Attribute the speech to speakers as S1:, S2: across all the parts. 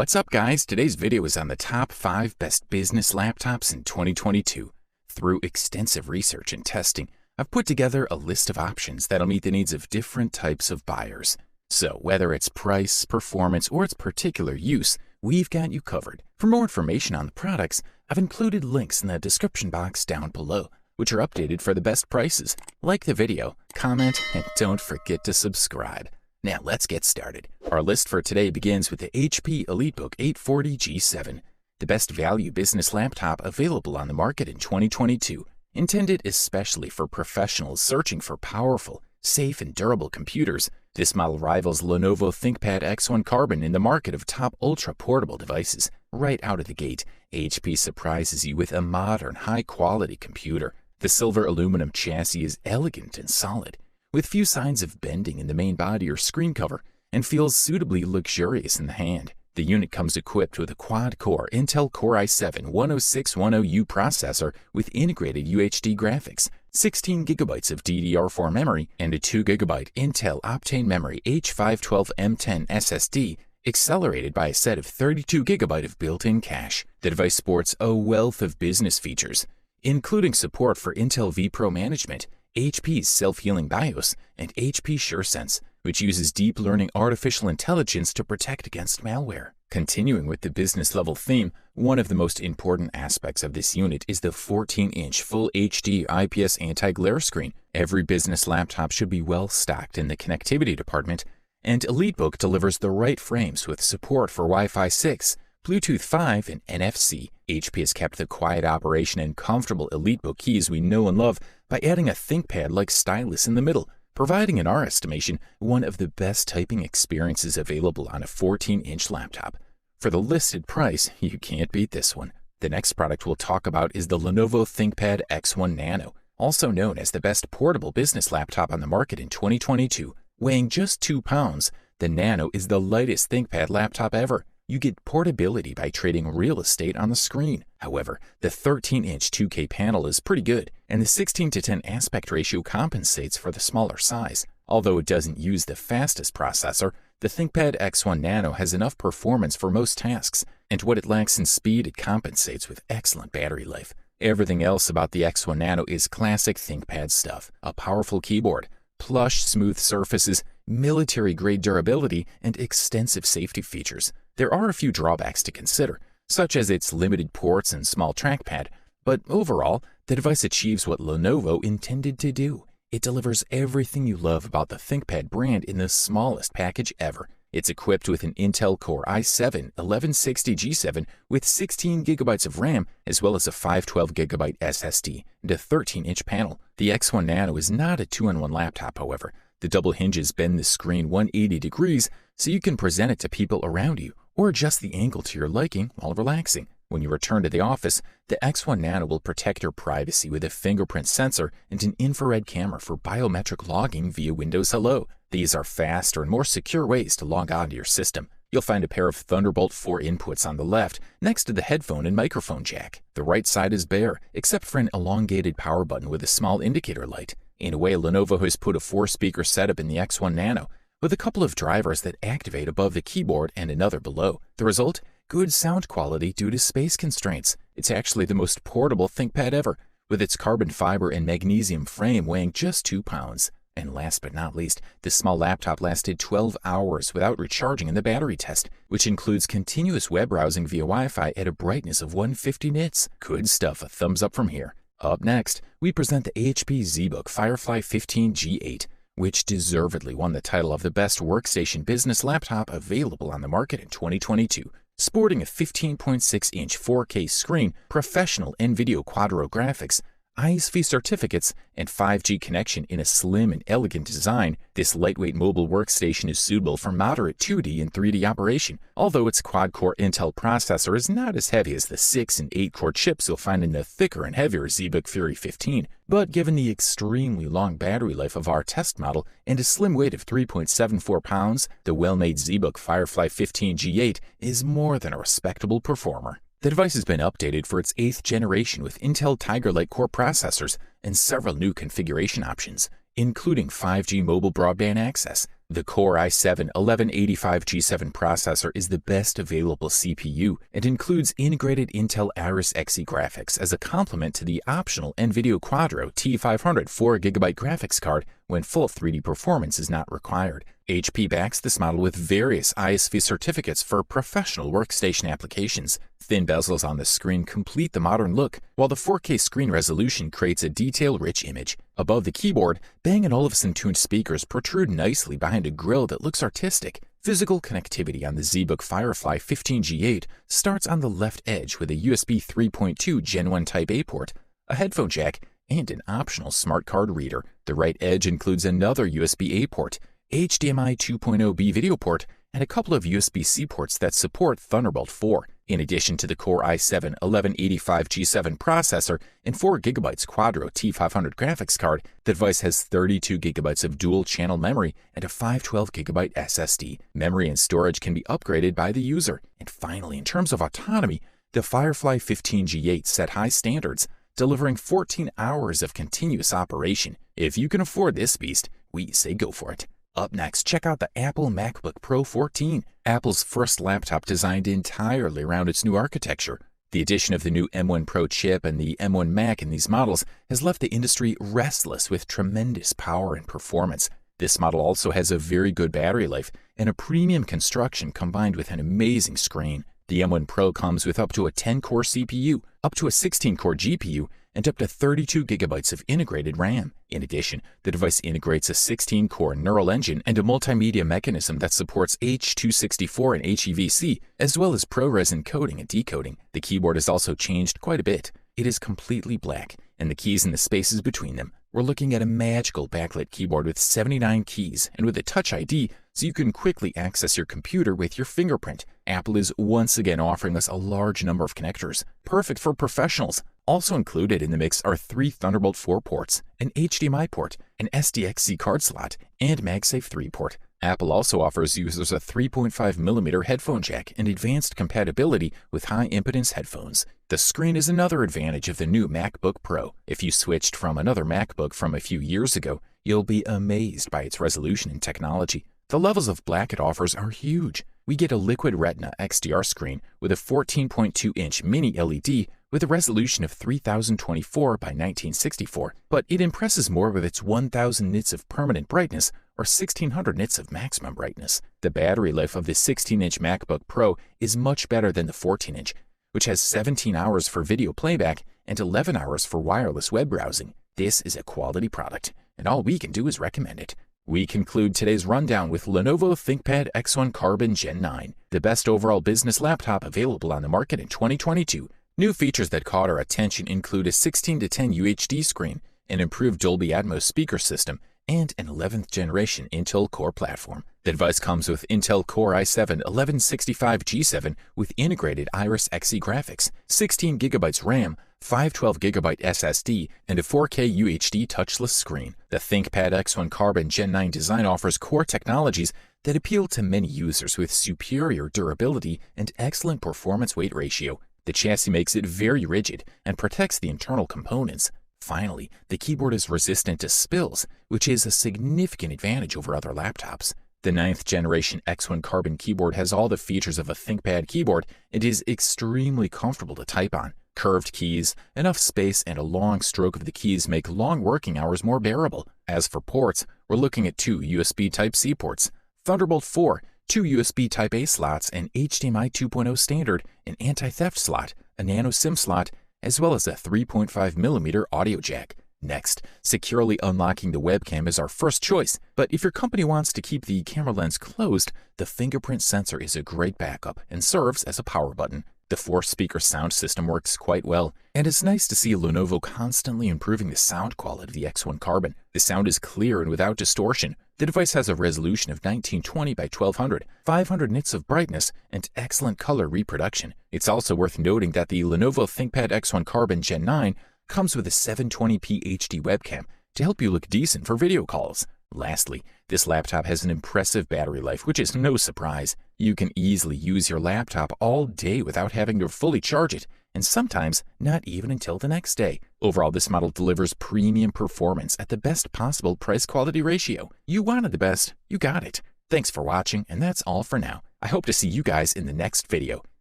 S1: What's up, guys? Today's video is on the top 5 best business laptops in 2022. Through extensive research and testing, I've put together a list of options that'll meet the needs of different types of buyers. So whether it's price, performance, or its particular use, we've got you covered. For more information on the products, I've included links in the description box down below, which are updated for the best prices. Like the video, comment, and don't forget to subscribe. Now let's get started. Our list for today begins with the HP EliteBook 840 G7, the best value business laptop available on the market in 2022, intended especially for professionals searching for powerful, safe, and durable computers. This model rivals Lenovo ThinkPad X1 Carbon in the market of top ultra-portable devices. Right out of the gate, HP surprises you with a modern, high-quality computer. The silver aluminum chassis is elegant and solid, with few signs of bending in the main body or screen cover, and feels suitably luxurious in the hand. The unit comes equipped with a quad-core Intel Core i7-10610U processor with integrated UHD graphics, 16GB of DDR4 memory, and a 2GB Intel Optane memory H512M10 SSD, accelerated by a set of 32GB of built-in cache. The device sports a wealth of business features, including support for Intel vPro management, HP's self-healing BIOS, and HP SureSense, which uses deep learning artificial intelligence to protect against malware. Continuing with the business-level theme, one of the most important aspects of this unit is the 14-inch Full HD IPS anti-glare screen. Every business laptop should be well stocked in the connectivity department, and EliteBook delivers the right frames with support for Wi-Fi 6, Bluetooth 5, and NFC. HP has kept the quiet operation and comfortable EliteBook keys we know and love by adding a ThinkPad-like stylus in the middle, providing, in our estimation, one of the best typing experiences available on a 14-inch laptop. For the listed price, you can't beat this one. The next product we'll talk about is the Lenovo ThinkPad X1 Nano, also known as the best portable business laptop on the market in 2022. Weighing just 2 pounds, the Nano is the lightest ThinkPad laptop ever. You get portability by trading real estate on the screen. However, the 13-inch 2K panel is pretty good, and the 16:10 aspect ratio compensates for the smaller size. Although it doesn't use the fastest processor, the ThinkPad X1 Nano has enough performance for most tasks, and what it lacks in speed it compensates with excellent battery life. Everything else about the X1 Nano is classic ThinkPad stuff: a powerful keyboard, plush, smooth surfaces, military-grade durability, and extensive safety features. There are a few drawbacks to consider, such as its limited ports and small trackpad, but overall, the device achieves what Lenovo intended to do. It delivers everything you love about the ThinkPad brand in the smallest package ever. It's equipped with an Intel Core i7-1160 G7 with 16GB of RAM, as well as a 512GB SSD and a 13-inch panel. The X1 Nano is not a 2-in-1 laptop, however. The double hinges bend the screen 180 degrees so you can present it to people around you, or adjust the angle to your liking while relaxing. When you return to the office, the X1 Nano will protect your privacy with a fingerprint sensor and an infrared camera for biometric logging via Windows Hello. These are faster and more secure ways to log on to your system. You'll find a pair of Thunderbolt 4 inputs on the left, next to the headphone and microphone jack. The right side is bare, except for an elongated power button with a small indicator light. In a way, Lenovo has put a 4-speaker setup in the X1 Nano, with a couple of drivers that activate above the keyboard and another below. The result? Good sound quality due to space constraints. It's actually the most portable ThinkPad ever, with its carbon fiber and magnesium frame weighing just 2 pounds. And last but not least, this small laptop lasted 12 hours without recharging in the battery test, which includes continuous web browsing via Wi-Fi at a brightness of 150 nits. Good stuff, a thumbs up from here. Up next, we present the HP ZBook Firefly 15 G8, which deservedly won the title of the best workstation business laptop available on the market in 2022. Sporting a 15.6-inch 4K screen, professional NVIDIA Quadro graphics, ISV certificates, and 5G connection in a slim and elegant design, this lightweight mobile workstation is suitable for moderate 2D and 3D operation, although its quad-core Intel processor is not as heavy as the 6 and 8-core chips you'll find in the thicker and heavier ZBook Fury 15. But given the extremely long battery life of our test model and a slim weight of 3.74 pounds, the well-made ZBook Firefly 15 G8 is more than a respectable performer. The device has been updated for its 8th generation with Intel Tiger Lake core processors and several new configuration options, including 5G mobile broadband access, The Core i7-1185G7 processor is the best available CPU and includes integrated Intel Iris Xe graphics as a complement to the optional NVIDIA Quadro T500 4GB graphics card when full 3D performance is not required. HP backs this model with various ISV certificates for professional workstation applications. Thin bezels on the screen complete the modern look, while the 4K screen resolution creates a detail-rich image. Above the keyboard, Bang & Olufsen-tuned speakers protrude nicely behind a grille that looks artistic. Physical connectivity on the ZBook Firefly 15G8 starts on the left edge with a USB 3.2 Gen 1 Type-A port, a headphone jack, and an optional smart card reader. The right edge includes another USB-A port, HDMI 2.0B video port, and a couple of USB-C ports that support Thunderbolt 4. In addition to the Core i7-1185G7 processor and 4GB Quadro T500 graphics card, the device has 32GB of dual-channel memory and a 512GB SSD. Memory and storage can be upgraded by the user. And finally, in terms of autonomy, the Firefly 15G8 set high standards, delivering 14 hours of continuous operation. If you can afford this beast, we say go for it. Up next, check out the Apple MacBook Pro 14, Apple's first laptop designed entirely around its new architecture. The addition of the new M1 Pro chip and the M1 Mac in these models has left the industry restless with tremendous power and performance. This model also has a very good battery life and a premium construction combined with an amazing screen. The M1 Pro comes with up to a 10-core CPU, up to a 16-core GPU, and up to 32GB of integrated RAM. In addition, the device integrates a 16-core neural engine and a multimedia mechanism that supports H.264 and HEVC, as well as ProRes encoding and decoding. The keyboard has also changed quite a bit. It is completely black, and the keys in the spaces between them. We're looking at a magical backlit keyboard with 79 keys and with a Touch ID, so you can quickly access your computer with your fingerprint. Apple is once again offering us a large number of connectors, perfect for professionals. Also included in the mix are 3 Thunderbolt 4 ports, an HDMI port, an SDXC card slot, and MagSafe 3 port. Apple also offers users a 3.5mm headphone jack and advanced compatibility with high-impedance headphones. The screen is another advantage of the new MacBook Pro. If you switched from another MacBook from a few years ago, you'll be amazed by its resolution and technology. The levels of black it offers are huge. We get a Liquid Retina XDR screen with a 14.2-inch mini LED with a resolution of 3024 by 1964, but it impresses more with its 1000 nits of permanent brightness or 1600 nits of maximum brightness. The battery life of the 16-inch MacBook Pro is much better than the 14-inch, which has 17 hours for video playback and 11 hours for wireless web browsing. This is a quality product, and all we can do is recommend it. We conclude today's rundown with Lenovo ThinkPad X1 Carbon Gen 9, the best overall business laptop available on the market in 2022. New features that caught our attention include a 16:10 UHD screen, an improved Dolby Atmos speaker system, and an 11th generation Intel Core platform. The device comes with Intel Core i7-1165G7 with integrated Iris Xe graphics, 16GB RAM, 512GB SSD, and a 4K UHD touchless screen. The ThinkPad X1 Carbon Gen 9 design offers core technologies that appeal to many users with superior durability and excellent performance-weight ratio. The chassis makes it very rigid and protects the internal components. Finally, the keyboard is resistant to spills, which is a significant advantage over other laptops. The 9th generation X1 Carbon keyboard has all the features of a ThinkPad keyboard and is extremely comfortable to type on. Curved keys, enough space, and a long stroke of the keys make long working hours more bearable. As for ports, we're looking at 2 USB Type-C ports, Thunderbolt 4, 2 USB Type-A slots, an HDMI 2.0 standard, an anti-theft slot, a Nano SIM slot, as well as a 3.5mm audio jack. Next, securely unlocking the webcam is our first choice, but if your company wants to keep the camera lens closed, the fingerprint sensor is a great backup and serves as a power button. The 4-speaker sound system works quite well, and it's nice to see Lenovo constantly improving the sound quality of the X1 Carbon. The sound is clear and without distortion. The device has a resolution of 1920 by 1200, 500 nits of brightness, and excellent color reproduction. It's also worth noting that the Lenovo ThinkPad X1 Carbon Gen 9 comes with a 720p HD webcam to help you look decent for video calls. Lastly, this laptop has an impressive battery life, which is no surprise. You can easily use your laptop all day without having to fully charge it, and sometimes not even until the next day. Overall, this model delivers premium performance at the best possible price-quality ratio. You wanted the best, you got it. Thanks for watching, and that's all for now. I hope to see you guys in the next video.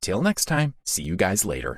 S1: Till next time, see you guys later.